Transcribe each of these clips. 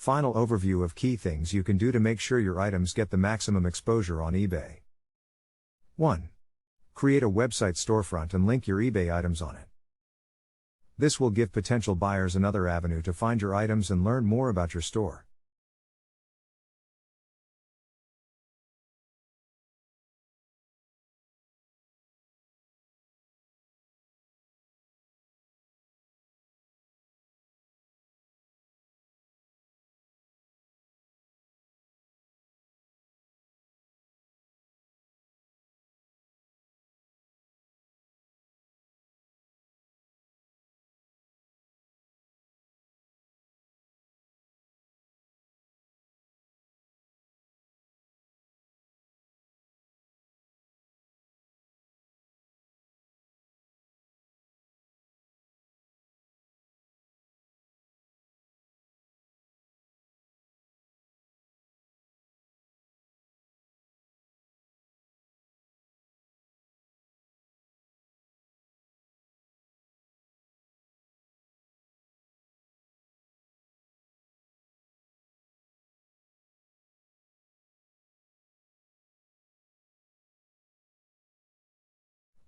Final overview of key things you can do to make sure your items get the maximum exposure on eBay. 1. Create a website storefront and link your eBay items on it. This will give potential buyers another avenue to find your items and learn more about your store.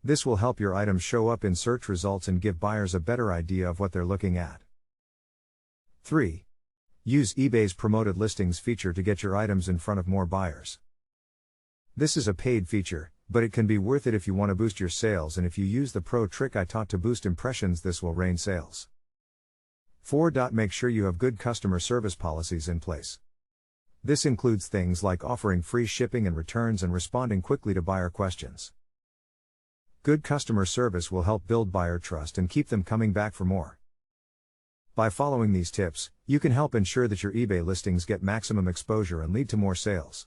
This will help your items show up in search results and give buyers a better idea of what they're looking at. 3. Use eBay's Promoted Listings feature to get your items in front of more buyers. This is a paid feature, but it can be worth it if you want to boost your sales, and if you use the pro trick I taught to boost impressions, this will rain sales. 4. Make sure you have good customer service policies in place. This includes things like offering free shipping and returns and responding quickly to buyer questions. Good customer service will help build buyer trust and keep them coming back for more. By following these tips, you can help ensure that your eBay listings get maximum exposure and lead to more sales.